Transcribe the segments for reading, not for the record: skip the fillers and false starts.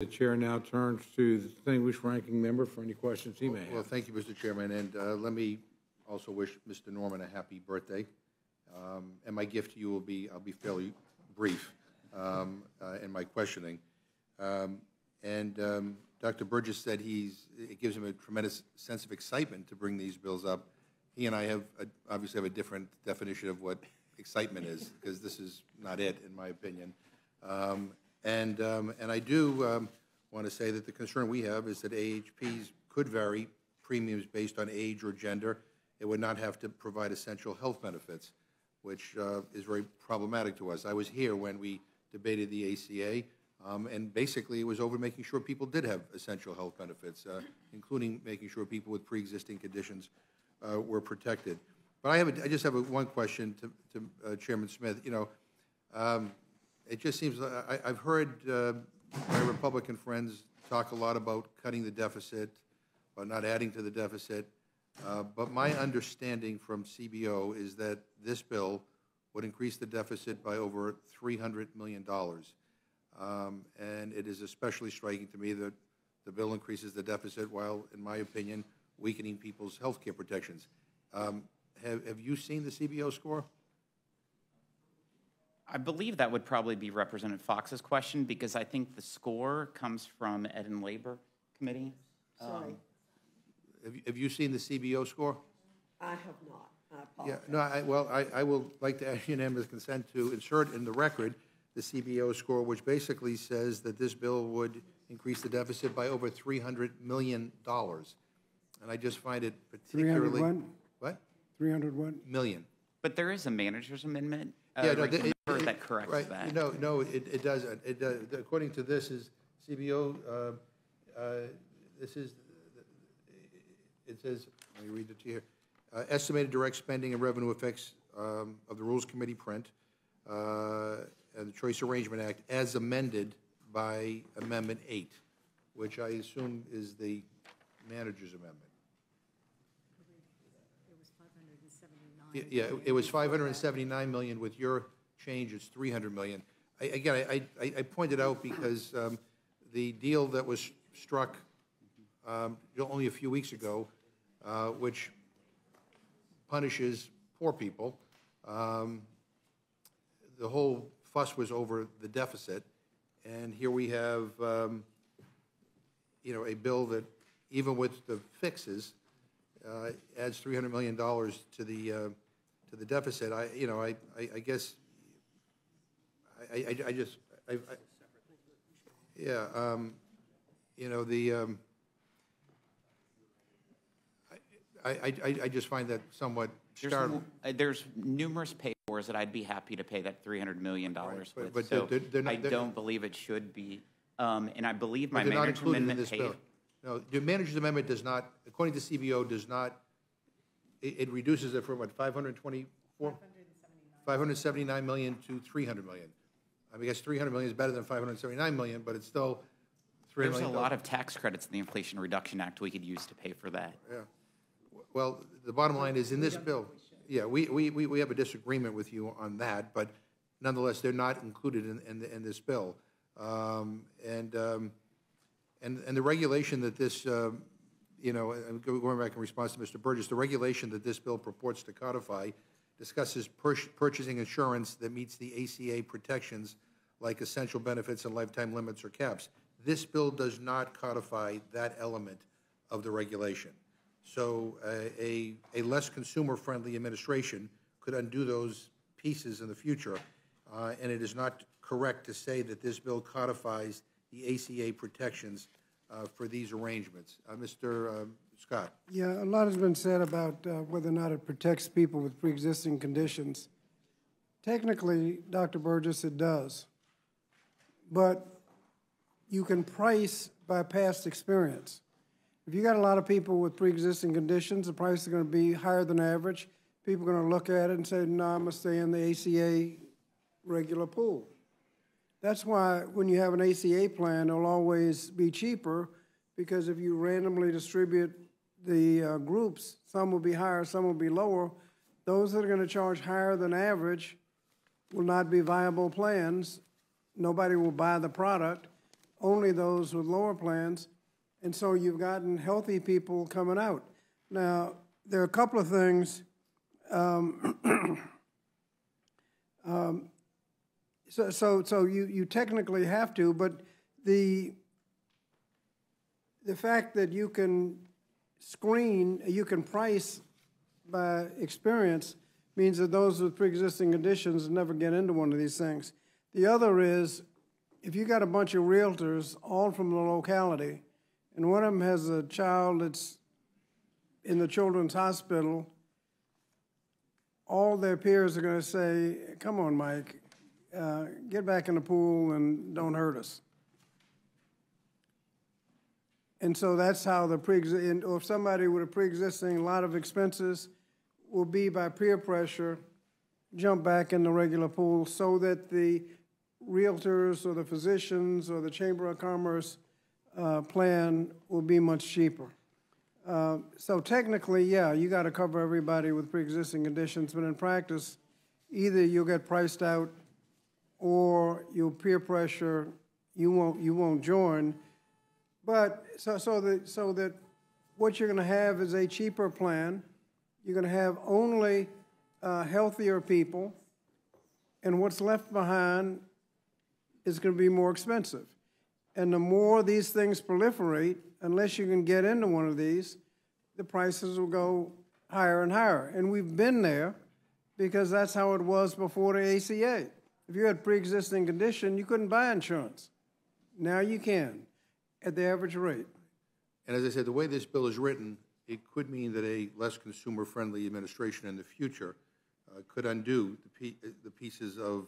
The chair now turns to the distinguished ranking member for any questions he may have. Well, thank you, Mr. Chairman, and let me also wish Mr. Norman a happy birthday. And my gift to you will be, I'll be fairly brief in my questioning. Dr. Burgess said it gives him a tremendous sense of excitement to bring these bills up. He and I obviously have a different definition of what excitement is, because this is not it, in my opinion. And I do want to say that the concern we have is that AHPs could vary premiums based on age or gender. It would not have to provide essential health benefits, which is very problematic to us. I was here when we debated the ACA, and basically it was over making sure people did have essential health benefits, including making sure people with pre-existing conditions were protected. But I just have one question to Chairman Smith. You know, it just seems I've heard my Republican friends talk a lot about cutting the deficit, but not adding to the deficit. But my understanding from CBO is that this bill would increase the deficit by over $300 million. And it is especially striking to me that the bill increases the deficit while, in my opinion, weakening people's health care protections. Have you seen the CBO score? I believe that would probably be Representative Fox's question, because I think the score comes from Ed and Labor Committee. Sorry. Have you seen the CBO score? I have not. I apologize. Yeah, no, I will like to ask unanimous consent to insert in the record the CBO score, which basically says that this bill would increase the deficit by over $300 million. And I just find it particularly... 301? What? 301? Million. But there is a manager's amendment that corrects that. No, it doesn't. It does. According to this, is CBO, this is, it says, let me read it to you here, estimated direct spending and revenue effects of the Rules Committee print and the Choice Arrangement Act as amended by Amendment 8, which I assume is the manager's amendment. Yeah, it was 579 million. With your change, it's 300 million. I pointed out because the deal that was struck only a few weeks ago, which punishes poor people, the whole fuss was over the deficit, and here we have, you know, a bill that, even with the fixes, adds $300 million to the deficit. I guess I just find that somewhat startling. There's numerous pay fors that I'd be happy to pay that $300 million with. But so I don't believe it should be. And I believe my manager's amendment paid. No, the manager's amendment does not, according to CBO, does not, it reduces it from what, 579 million to 300 million. I mean, I guess 300 million is better than 579 million, but it's still $300 million. There's a lot of tax credits in the Inflation Reduction Act we could use to pay for that. Yeah. Well, the bottom line is in this bill, yeah, we have a disagreement with you on that, but nonetheless, they're not included in this bill. And the regulation that this, you know, going back in response to Mr. Burgess, the regulation that this bill purports to codify discusses purchasing insurance that meets the ACA protections like essential benefits and lifetime limits or caps. This bill does not codify that element of the regulation. So a less consumer-friendly administration could undo those pieces in the future, and it is not correct to say that this bill codifies the ACA protections for these arrangements. Mr. Scott. Yeah, a lot has been said about whether or not it protects people with pre-existing conditions. Technically, Dr. Burgess, it does. But you can price by past experience. If you got a lot of people with pre-existing conditions, the price is going to be higher than average. People are going to look at it and say, no, I'm going to stay in the ACA regular pool. That's why when you have an ACA plan, it'll always be cheaper, because if you randomly distribute the groups, some will be higher, some will be lower. Those that are going to charge higher than average will not be viable plans. Nobody will buy the product. only those with lower plans, and so you've gotten healthy people coming out. Now, there are a couple of things. So you technically have to, but the fact that you can screen, you can price by experience means that those with pre-existing conditions never get into one of these things. The other is, if you got a bunch of realtors, all from the locality, and one of them has a child that's in the children's hospital, all their peers are going to say, come on, Mike, get back in the pool and don't hurt us. And so that's how the or if somebody with a pre-existing lot of expenses will be by peer pressure, jump back in the regular pool so that the realtors or the physicians or the Chamber of Commerce plan will be much cheaper. So technically, yeah, you got to cover everybody with pre-existing conditions, but in practice, either you'll get priced out or you'll peer pressure, you won't join. But so that what you're going to have is a cheaper plan. You're going to have only healthier people, and what's left behind is going to be more expensive. And the more these things proliferate, unless you can get into one of these, the prices will go higher and higher. And we've been there because that's how it was before the ACA. If you had pre-existing condition, you couldn't buy insurance. Now you can, at the average rate. And as I said, the way this bill is written, it could mean that a less consumer-friendly administration in the future could undo the pieces of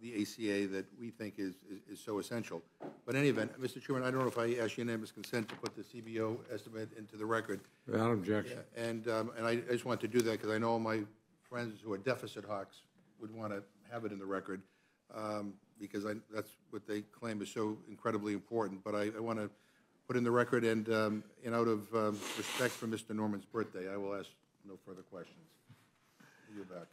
the ACA that we think is so essential. But in any event, Mr. Chairman, I don't know if I ask unanimous consent to put the CBO estimate into the record. Without objection. And I just want to do that because I know all my friends who are deficit hawks would want to have it in the record because that's what they claim is so incredibly important. But I want to put in the record, and out of respect for Mr. Norman's birthday, I will ask no further questions. You're back.